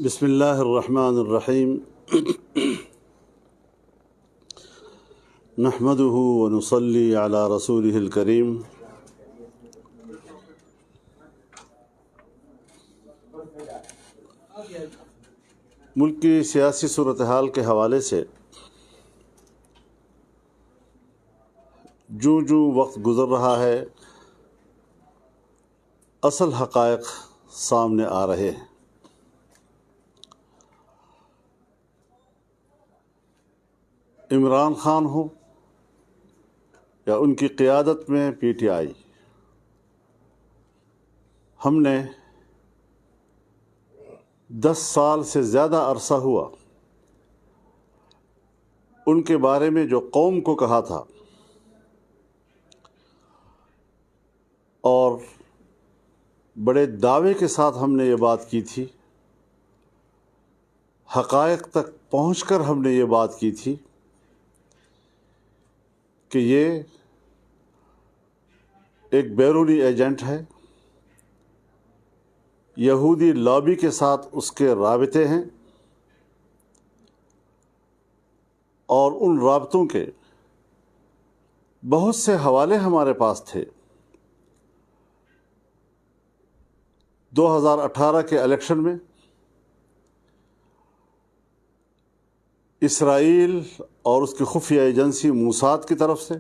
بسم اللہ الرحمن الرحیم نحمده ونصلی علی رسولہ الکریم ملک کی سیاسی صورتحال کے حوالے سے جو وقت گزر رہا ہے اصل حقائق سامنے آ رہے ہیں۔ عمران خان ہو یا ان کی قیادت میں پی ٹی آئی، ہم نے 10 سال سے زیادہ عرصہ ہوا ان کے بارے میں جو قوم کو کہا تھا اور بڑے دعوے کے ساتھ ہم نے یہ بات کی تھی، حقائق تک پہنچ کر ہم نے یہ بات کی تھی کہ یہ ایک بیرونی ایجنٹ ہے، یہودی لابی کے ساتھ اس کے رابطے ہیں اور ان رابطوں کے بہت سے حوالے ہمارے پاس تھے۔ 2018 کے الیکشن میں اسرائیل اور اس کی خفیہ ایجنسی موساد کی طرف سے،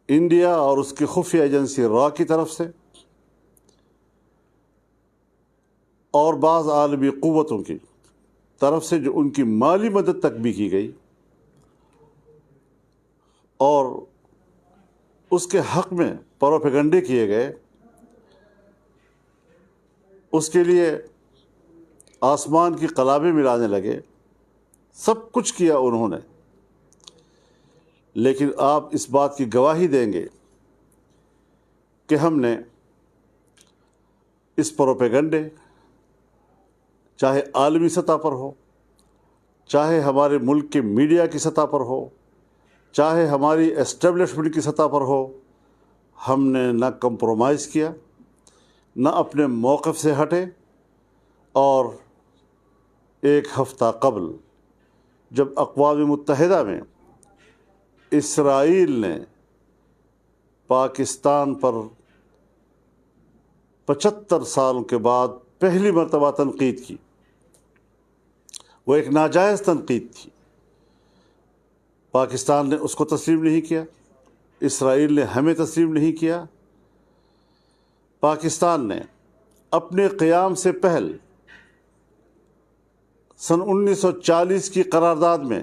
انڈیا اور اس کی خفیہ ایجنسی را کی طرف سے، اور بعض عالمی قوتوں کی طرف سے جو ان کی مالی مدد تک بھی کی گئی اور اس کے حق میں پروپیگنڈے کیے گئے، اس کے لیے آسمان کی قلابیں ملانے لگے، سب کچھ کیا انہوں نے۔ لیکن آپ اس بات کی گواہی دیں گے کہ ہم نے اس پروپیگنڈے، چاہے عالمی سطح پر ہو، چاہے ہمارے ملک کے میڈیا کی سطح پر ہو، چاہے ہماری اسٹیبلشمنٹ کی سطح پر ہو، ہم نے نہ کمپرومائز کیا، نہ اپنے موقف سے ہٹے۔ اور ایک ہفتہ قبل جب اقوام متحدہ میں اسرائیل نے پاکستان پر 75 سال کے بعد پہلی مرتبہ تنقید کی، وہ ایک ناجائز تنقید تھی، پاکستان نے اس کو تسلیم نہیں کیا، اسرائیل نے ہمیں تسلیم نہیں کیا۔ پاکستان نے اپنے قیام سے پہل سن 1940 کی قرارداد میں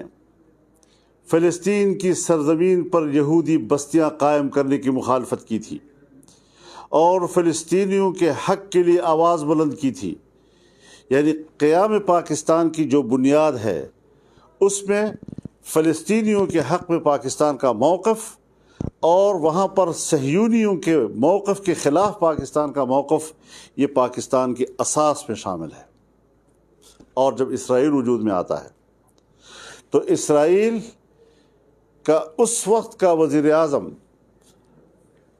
فلسطین کی سرزمین پر یہودی بستیاں قائم کرنے کی مخالفت کی تھی اور فلسطینیوں کے حق کے لیے آواز بلند کی تھی۔ یعنی قیام پاکستان کی جو بنیاد ہے اس میں فلسطینیوں کے حق میں پاکستان کا موقف اور وہاں پر صہیونیوں کے موقف کے خلاف پاکستان کا موقف، یہ پاکستان کی اساس میں شامل ہے۔ اور جب اسرائیل وجود میں آتا ہے تو اسرائیل کا اس وقت کا وزیر اعظم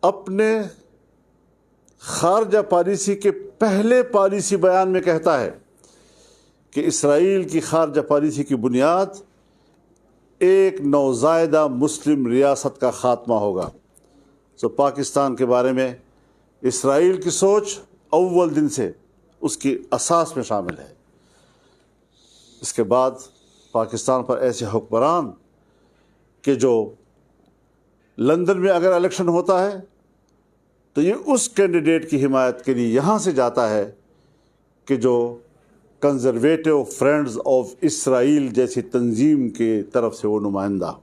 اپنے خارجہ پالیسی کے پہلے پالیسی بیان میں کہتا ہے کہ اسرائیل کی خارجہ پالیسی کی بنیاد ایک نوزائیدہ مسلم ریاست کا خاتمہ ہوگا۔ تو پاکستان کے بارے میں اسرائیل کی سوچ اول دن سے اس کی اساس میں شامل ہے۔ اس کے بعد پاکستان پر ایسے حکمران کہ جو لندن میں اگر الیکشن ہوتا ہے تو یہ اس کینڈیڈیٹ کی حمایت کے لیے یہاں سے جاتا ہے کہ جو کنزرویٹو فرینڈز آف اسرائیل جیسی تنظیم کی طرف سے وہ نمائندہ ہو۔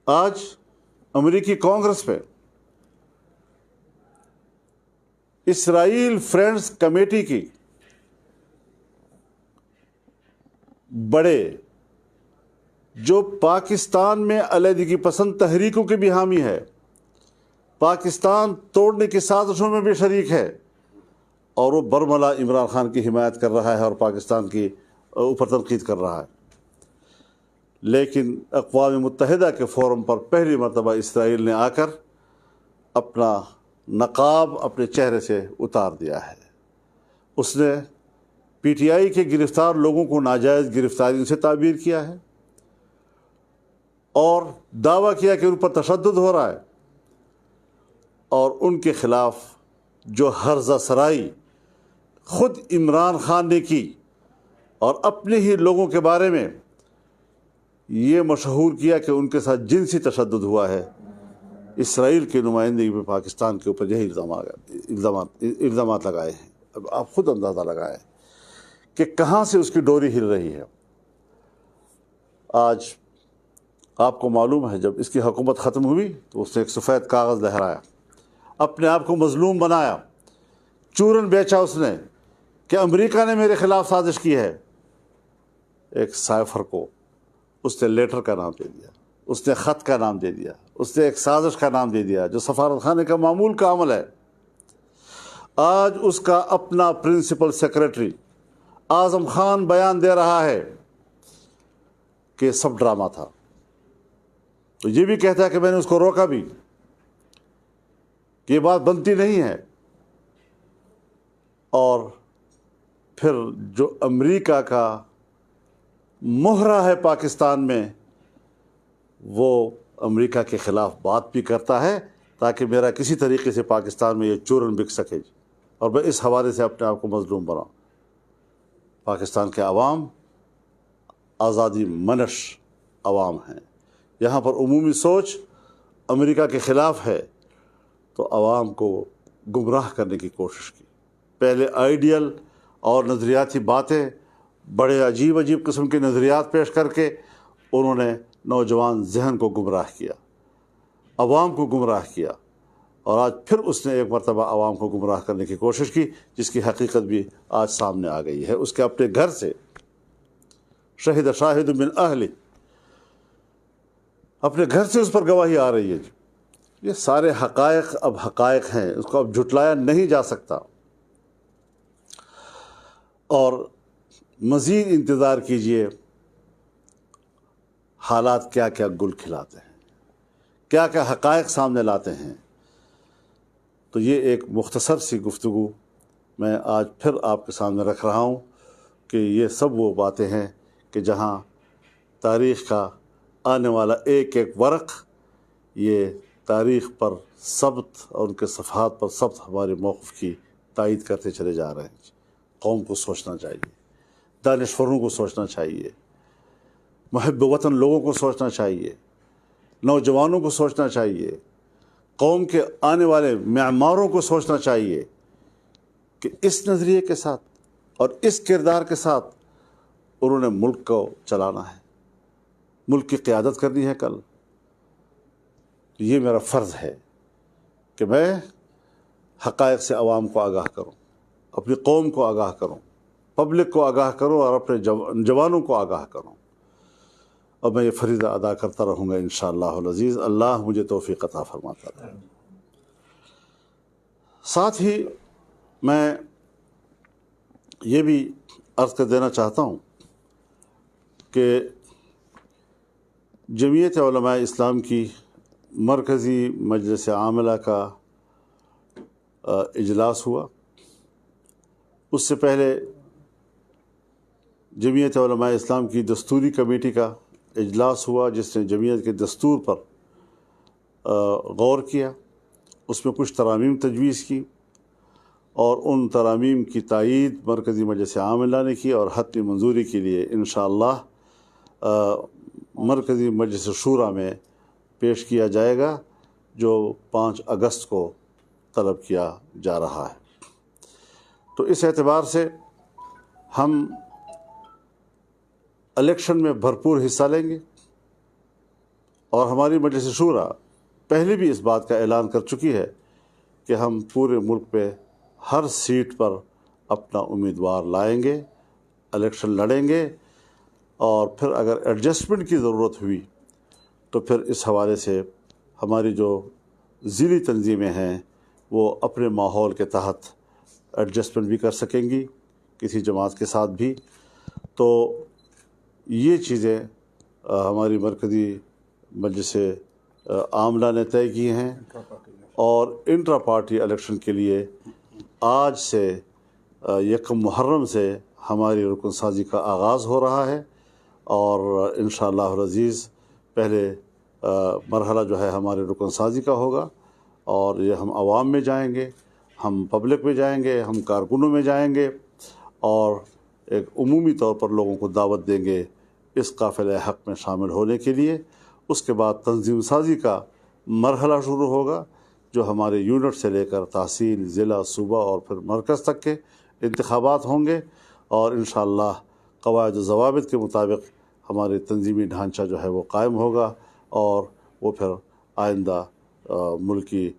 آج امریکی کانگریس میں اسرائیل فرینڈز کمیٹی کی بڑے جو پاکستان میں علیحدگی پسند تحریکوں کے بھی حامی ہے، پاکستان توڑنے کی سازشوں میں بھی شریک ہے، اور وہ برملا عمران خان کی حمایت کر رہا ہے اور پاکستان کی اوپر تنقید کر رہا ہے۔ لیکن اقوام متحدہ کے فورم پر پہلی مرتبہ اسرائیل نے آ کر اپنا نقاب اپنے چہرے سے اتار دیا ہے۔ اس نے پی ٹی آئی کے گرفتار لوگوں کو ناجائز گرفتاری سے تعبیر کیا ہے اور دعویٰ کیا کہ ان پر تشدد ہو رہا ہے، اور ان کے خلاف جو ہرزہ سرائی خود عمران خان نے کی اور اپنے ہی لوگوں کے بارے میں یہ مشہور کیا کہ ان کے ساتھ جنسی تشدد ہوا ہے، اسرائیل کی نمائندگی میں پاکستان کے اوپر یہی الزامات لگائے ہیں۔ اب آپ خود اندازہ لگائیں کہ کہاں سے اس کی ڈوری ہل رہی ہے۔ آج آپ کو معلوم ہے جب اس کی حکومت ختم ہوئی تو اس نے ایک سفید کاغذ لہرایا، اپنے آپ کو مظلوم بنایا، چورن بیچا اس نے کہ امریکہ نے میرے خلاف سازش کی ہے۔ ایک سائفر کو اس نے لیٹر کا نام دے دیا، اس نے خط کا نام دے دیا، اس نے ایک سازش کا نام دے دیا جو سفارت خانے کا معمول کا عمل ہے۔ آج اس کا اپنا پرنسپل سیکرٹری اعظم خان بیان دے رہا ہے کہ سب ڈرامہ تھا، تو یہ بھی کہتا ہے کہ میں نے اس کو روکا بھی، کہ یہ بات بنتی نہیں ہے۔ اور پھر جو امریکہ کا مہرہ ہے پاکستان میں، وہ امریکہ کے خلاف بات بھی کرتا ہے تاکہ میرا کسی طریقے سے پاکستان میں یہ چورن بک سکے، اور میں اس حوالے سے اپنے آپ کو مظلوم بناؤں۔ پاکستان کے عوام آزادی منش عوام ہیں، یہاں پر عمومی سوچ امریکہ کے خلاف ہے، تو عوام کو گمراہ کرنے کی کوشش کی۔ پہلے آئیڈیل اور نظریاتی باتیں، بڑے عجیب قسم کے نظریات پیش کر کے انہوں نے نوجوان ذہن کو گمراہ کیا، عوام کو گمراہ کیا، اور آج پھر اس نے ایک مرتبہ عوام کو گمراہ کرنے کی کوشش کی، جس کی حقیقت بھی آج سامنے آ گئی ہے۔ اس کے اپنے گھر سے شہد شاہد من اہلہ، اپنے گھر سے اس پر گواہی آ رہی ہے۔ یہ سارے حقائق اب حقائق ہیں، اس کو اب جھٹلایا نہیں جا سکتا، اور مزید انتظار کیجئے حالات کیا کیا گل کھلاتے ہیں، کیا کیا حقائق سامنے لاتے ہیں۔ تو یہ ایک مختصر سی گفتگو میں آج پھر آپ کے سامنے رکھ رہا ہوں کہ یہ سب وہ باتیں ہیں کہ جہاں تاریخ کا آنے والا ایک ایک ورق یہ تاریخ پر ثبت اور ان کے صفحات پر ثبت ہمارے موقف کی تائید کرتے چلے جا رہے ہیں۔ قوم کو سوچنا چاہیے، دانشوروں کو سوچنا چاہیے، محب وطن لوگوں کو سوچنا چاہیے، نوجوانوں کو سوچنا چاہیے، قوم کے آنے والے معماروں کو سوچنا چاہیے کہ اس نظریے کے ساتھ اور اس کردار کے ساتھ انہوں نے ملک کو چلانا ہے، ملک کی قیادت کرنی ہے کل۔ یہ میرا فرض ہے کہ میں حقائق سے عوام کو آگاہ کروں، اپنی قوم کو آگاہ کروں، پبلک کو آگاہ کروں، اور اپنے جوانوں کو آگاہ کروں، اور میں یہ فریضہ ادا کرتا رہوں گا انشاءاللہ العزیز۔ اللہ مجھے توفیق عطا فرماتا رہے۔ ساتھ ہی میں یہ بھی عرض کر دینا چاہتا ہوں کہ جمعیت علماء اسلام کی مرکزی مجلس عاملہ کا اجلاس ہوا۔ اس سے پہلے جمعیت علماء اسلام کی دستوری کمیٹی کا اجلاس ہوا، جس نے جمعیت کے دستور پر غور کیا، اس میں کچھ ترامیم تجویز کی، اور ان ترامیم کی تائید مرکزی مجلس عاملہ نے کی، اور حتمی منظوری کے لیے انشاءاللہ مرکزی مجلس شورا میں پیش کیا جائے گا، جو 5 اگست کو طلب کیا جا رہا ہے۔ تو اس اعتبار سے ہم الیکشن میں بھرپور حصہ لیں گے، اور ہماری مجلس شورا پہلے بھی اس بات کا اعلان کر چکی ہے کہ ہم پورے ملک پہ ہر سیٹ پر اپنا امیدوار لائیں گے، الیکشن لڑیں گے، اور پھر اگر ایڈجسٹمنٹ کی ضرورت ہوئی تو پھر اس حوالے سے ہماری جو ضلعی تنظیمیں ہیں وہ اپنے ماحول کے تحت ایڈجسٹمنٹ بھی کر سکیں گی کسی جماعت کے ساتھ بھی۔ تو یہ چیزیں ہماری مرکزی مجلس عاملہ نے طے کی ہیں، اور انٹرا پارٹی الیکشن کے لیے آج سے یکم محرم سے ہماری رکن سازی کا آغاز ہو رہا ہے، اور انشاءاللہ العزیز پہلے مرحلہ جو ہے ہمارے رکن سازی کا ہوگا، اور یہ ہم عوام میں جائیں گے، ہم پبلک میں جائیں گے، ہم کارکنوں میں جائیں گے، اور ایک عمومی طور پر لوگوں کو دعوت دیں گے اس قافلہ حق میں شامل ہونے کے لیے۔ اس کے بعد تنظیم سازی کا مرحلہ شروع ہوگا، جو ہمارے یونٹ سے لے کر تحصیل، ضلع، صوبہ اور پھر مرکز تک کے انتخابات ہوں گے، اور انشاءاللہ قواعد و ضوابط کے مطابق ہمارے تنظیمی ڈھانچہ جو ہے وہ قائم ہوگا، اور وہ پھر آئندہ ملکی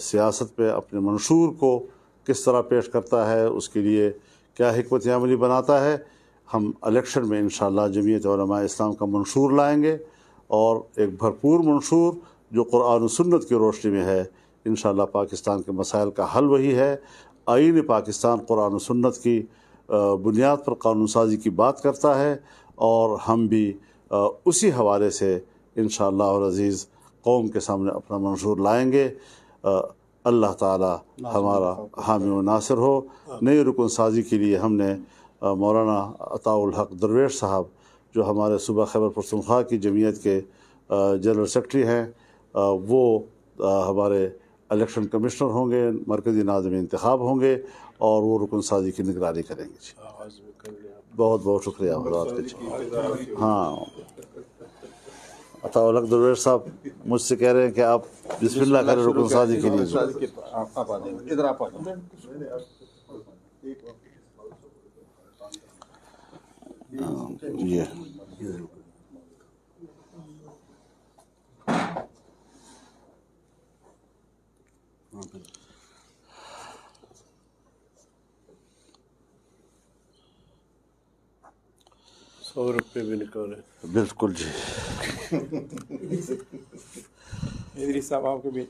سیاست پہ اپنے منشور کو کس طرح پیش کرتا ہے، اس کے لیے کیا حکمت عملی بناتا ہے۔ ہم الیکشن میں انشاءاللہ جمعیت علماء اسلام کا منشور لائیں گے، اور ایک بھرپور منشور جو قرآن و سنت کی روشنی میں ہے۔ انشاءاللہ پاکستان کے مسائل کا حل وہی ہے۔ آئین پاکستان قرآن و سنت کی بنیاد پر قانون سازی کی بات کرتا ہے، اور ہم بھی اسی حوالے سے انشاءاللہ العزیز قوم کے سامنے اپنا منشور لائیں گے۔ اللہ تعالی ہمارا حامی و ناصر ہو۔ نئی رکن سازی کے لیے ہم نے مولانا عطاء الحق درویش صاحب، جو ہمارے صوبہ خیبر پختونخوا کی جمعیت کے جنرل سیکرٹری ہیں، وہ ہمارے الیکشن کمشنر ہوں گے، مرکزی ناظم انتخاب ہوں گے، اور وہ رکن سازی کی نگرانی کریں گے۔ جی بہت بہت شکریہ حضرات کے۔ ہاں، عطاء الحق درویش صاحب مجھ سے کہہ رہے ہیں کہ آپ بسم اللہ کریں رکن سازی کے لیے۔ یہ ₹100 بھی نکالے۔ بالکل جی۔ حیدری صاحب آپ کے بھی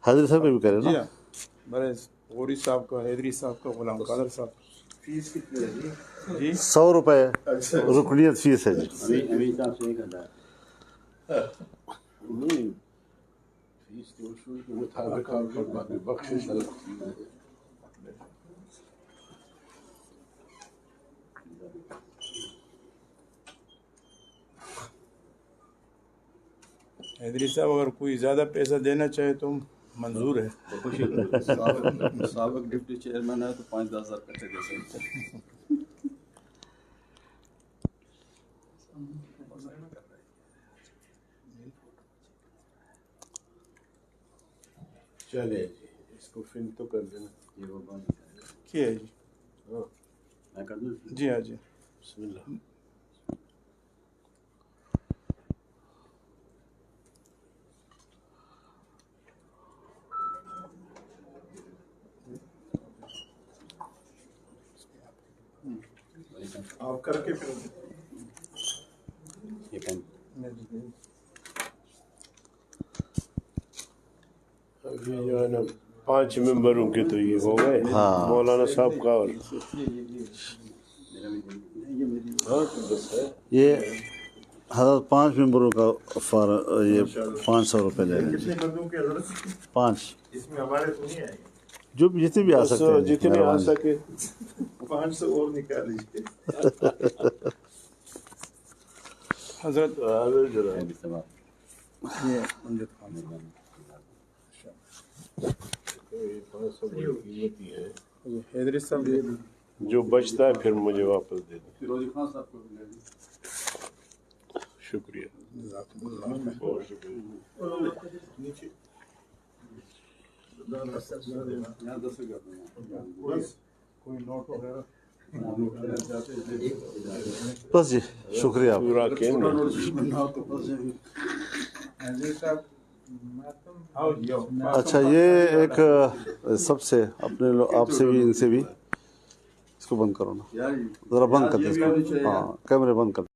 حیدری صاحب کا بھی کریں نا؟ بڑے غوری صاحب کا، حیدری صاحب کا، غلام قادر صاحب۔ فیس کتنی ہے جی؟ ₹100 رکنیت فیس ہے جی۔ فیس کے اصول کے مطابق آپ کو باقی بخشش حیدری صاحب اگر کوئی زیادہ پیسہ دینا چاہے تو منظور ہے۔ سابق ڈپٹی چیئرمین ہے تو 5-10 ہزار کٹے دے سکتے ہیں۔ چلے جی، اس کو فن تو کر دینا۔ یہ وہ بند کیا ہے جی؟ میں کر دوں؟ جی ہاں جی۔ بسم اللہ۔ آپ کر کے پھر یہ پین ابھی جو ہے نا 5 ممبروں کے تو یہ ہو گئے، مولانا صاحب کا، اور یہ حضرت 5 ممبروں کا یہ ₹500 لے لیں گے۔ 5 اس میں ہمارے تو نہیں آئے گا، جو بھی جتنے بھی آ سکتے ہیں، جتنے آ سکے۔ 500 اور نکال لیجیے۔ حضرت یہ امجد خان حیدری صاحب جو بچتا ہے پھر مجھے واپس دے دیں۔ فیروزی خان صاحب کو بھی لے لیں۔ شکریہ، بہت شکریہ۔ یہاں 10 کر دیں۔ کوئی نوٹ وغیرہ بس جی، شکریہ آپ۔ پورا کہنا۔ حیدری صاحب اچھا، یہ ایک سب سے اپنے آپ سے بھی، ان سے بھی، اس کو بند کرو نا، یار ذرا بند کر دیں اس کو۔ ہاں، کیمرے بند کر دیں۔